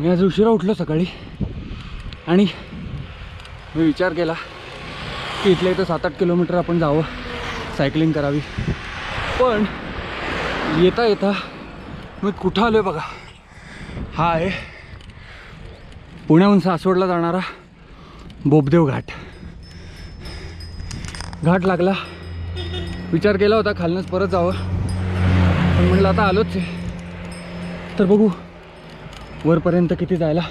मी आज उशिरा उठलो सकाळी आणि मी विचार केला की इथल्या इथं 7-8 किलोमीटर आपण जावं, सायकलिंग करावी. पण येता येता मी कुठं आलो आहे बघा. हा आहे पुण्याहून सासवडला जाणारा बोबदेव घाट. घाट लागला, विचार केला होता खालनंच परत जावं, पण म्हटलं आता आलोच आहे तर बघू वरपर्यंत किती जायला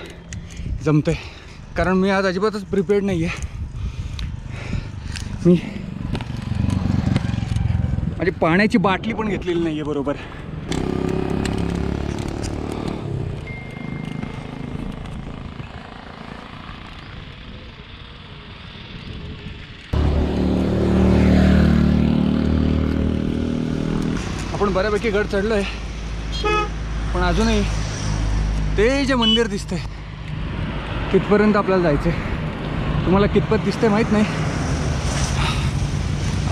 जमतंय. कारण मी आज अजिबातच प्रिपेअर्ड नाही आहे. मी माझी पाण्याची बाटली पण घेतलेली नाही आहे बरोबर. आपण बऱ्यापैकी गड चढलो आहे, पण अजूनही ते जे मंदिर दिसतंय तिथपर्यंत आपल्याला जायचं आहे. तुम्हाला कितपत दिसतंय माहीत नाही,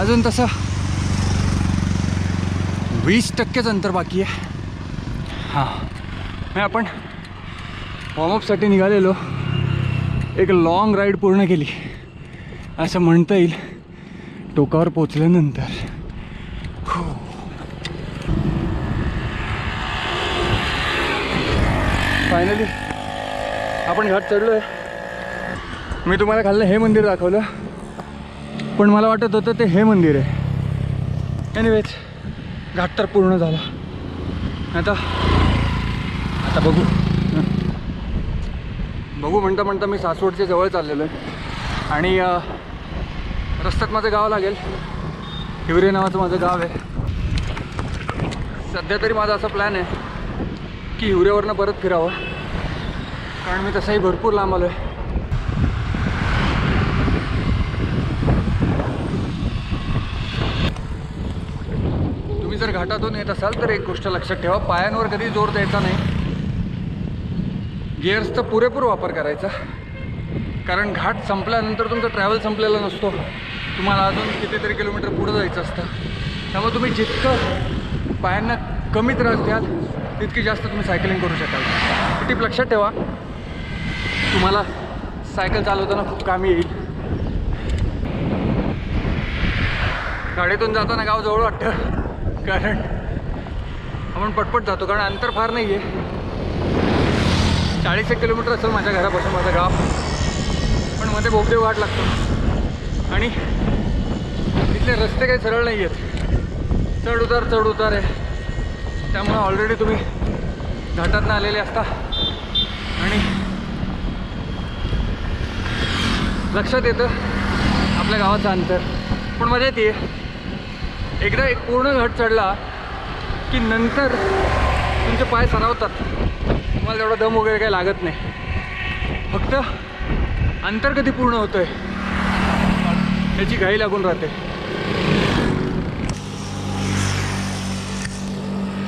अजून तसं 20%च अंतर बाकी आहे. हां, मग आपण वॉर्मअपसाठी निघालेलो, एक लॉंग राईड पूर्ण केली असं म्हणता येईल टोकावर पोचल्यानंतर. फायनली आपण घाट चढलो आहे. मी तुम्हाला खाल्लं हे मंदिर दाखवलं, पण मला वाटत होतं ते हे मंदिर आहे. एनिवेज घाट तर पूर्ण झाला. आता बघू म्हणता म्हणता मी सासवडच्या जवळ चाललेलो आहे आणि रस्त्यात माझं गाव लागेल. हिवरे नावाचं माझं गाव आहे. सध्या तरी माझा असा प्लॅन आहे की हिवरेवरनं परत फिरावं, कारण मी तसाही भरपूर लांब आलो आहे. तुम्ही जर घाटातून येत असाल तर एक गोष्ट लक्षात ठेवा, पायांवर कधी जोर द्यायचा नाही. गिअर्सचा पुरेपूर वापर करायचा, कारण घाट संपल्यानंतर तुमचा ट्रॅव्हल संपलेला नसतो. तुम्हाला अजून कितीतरी किलोमीटर पुढं जायचं असतं. त्यामुळे तुम्ही जितकं पायांना कमी त्रास द्याल तितकी जास्त तुम्ही सायकलिंग करू शकाल. टिप लक्षात ठेवा, तुम्हाला सायकल चालवताना खूप कामी येईल. गाडीतून जाताना गाव जवळ वाटतं, कारण आपण पटपट जातो, कारण अंतर फार नाही आहे. 40 किलोमीटर असेल माझ्या घरापासून माझं गाव, पण मध्ये बोबदेव घाट लागतो आणि इथले रस्ते काही सरळ नाही आहेत. चढ उतार आहे. त्यामुळे ऑलरेडी तुम्ही घाटातनं आलेले असता आणि लक्षात येतं आपल्या गावाचं अंतर. पण मजा येते. एकदा एक पूर्ण घाट चढला की नंतर तुमचे पाय सरावतात. तुम्हाला तेवढा दम वगैरे काही लागत नाही. फक्त अंतर कधी पूर्ण होतं आहे याची घाई लागून राहते.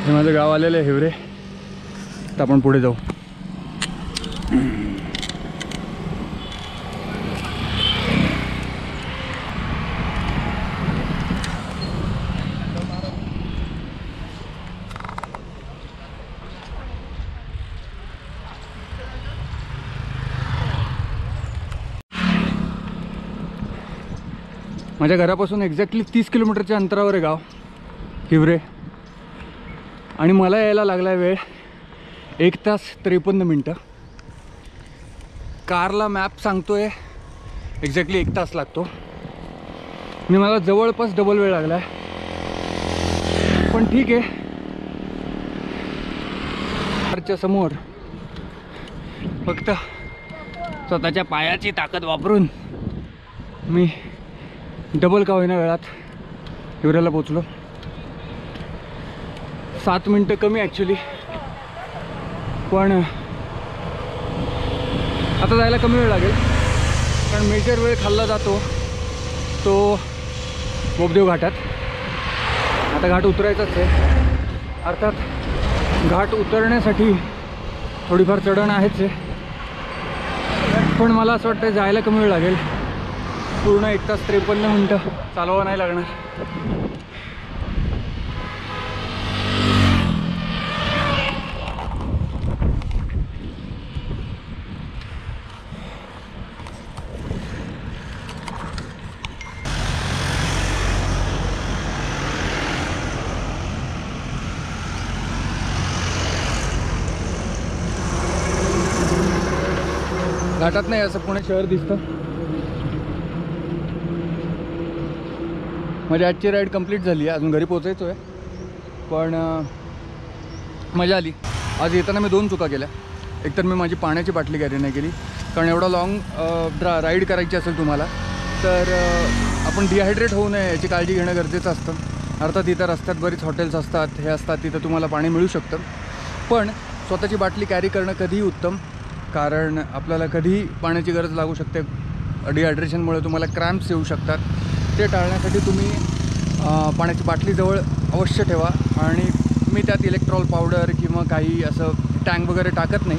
हे माझं गाव आलेलं आहे हिवरे. तर आपण पुढे जाऊ. माझ्या घरापासून एक्झॅक्टली 30 किलोमीटरच्या अंतरावर आहे गाव हिवरे आणि मला यायला लागला वेळ 1 तास 53 मिनटं. कारला मॅप सांगतोय एक्झॅक्टली 1 तास लागतो आणि मला जवळपास डबल वेळ लागला आहे. पण ठीक आहे, कारच्या समोर फक्त स्वतःच्या पायाची ताकद वापरून मी डबल का होईना वेळात हिवऱ्याला पोचलो. 7 मिनटं कमी ॲक्च्युली, पण आता जायला कमी वेळ लागेल, कारण मेजर वेळ खाल्ला जातो तो बोबदेव घाटात. आता घाट उतरायचाच आहे. अर्थात घाट उतरण्यासाठी थोडीफार चढण आहेच आहे, पण मला असं वाटतं जायला कमी वेळ लागेल. पूर्ण 1 तास 53 मिनटं चालवावं नाही लागणार. घाटात नाही असं पुणे शहर दिसतं. माझी आजची राईड कंप्लीट झाली आहे, अजून घरी पोचायचो आहे. पण मजा आली. आज येताना मी 2 चुका केल्या. एकतर मी माझी पाण्याची बाटली कॅरी नाही केली, कारण एवढा लॉंग राईड करायची असेल तुम्हाला तर आपण डिहायड्रेट होऊ नये याची काळजी घेणं गरजेचं असतं. अर्थात इथं रस्त्यात बरीच हॉटेल्स असतात, हे असतात, तिथं तुम्हाला पाणी मिळू शकतं. पण स्वतःची बाटली कॅरी करणं कधीही उत्तम, कारण आपल्याला कधीही पाण्याची गरज लागू शकते. डिहायड्रेशनमुळे तुम्हाला क्रॅम्प्स येऊ शकतात. ते टाळण्यासाठी तुम्ही पाण्याची बाटली जवळ अवश्य ठेवा. आणि मी त्यात इलेक्ट्रॉल पावडर किंवा काही असं टँक वगैरे टाकत नाही,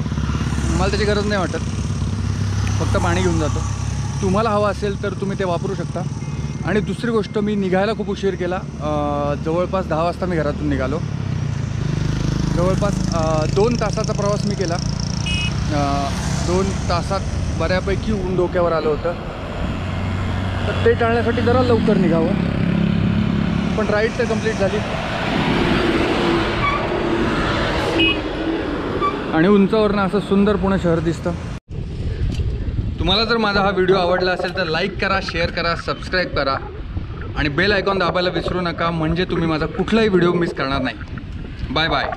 मला त्याची गरज नाही वाटत. फक्त पाणी घेऊन जातो. तुम्हाला हवं असेल तर तुम्ही ते वापरू शकता. आणि दुसरी गोष्ट, मी निघायला खूप उशीर केला. जवळपास 10 वाजता मी घरातून निघालो. जवळपास 2 तासाचा प्रवास मी केला. 2 तासात बऱ्यापैकी ऊन डोक्यावर आलं होतं. तर ते टाळण्यासाठी जरा लवकर निघावं. पण राईड तर कंप्लीट झाली. आणि उंचावरनं असं सुंदर पुणे शहर दिसतं. तुम्हाला जर माझा हा व्हिडिओ आवडला असेल तर लाईक करा, शेअर करा, सबस्क्राईब करा आणि बेल आयकॉन दाबायला विसरू नका, म्हणजे तुम्ही माझा कुठलाही व्हिडिओ मिस करणार नाही. Bye bye.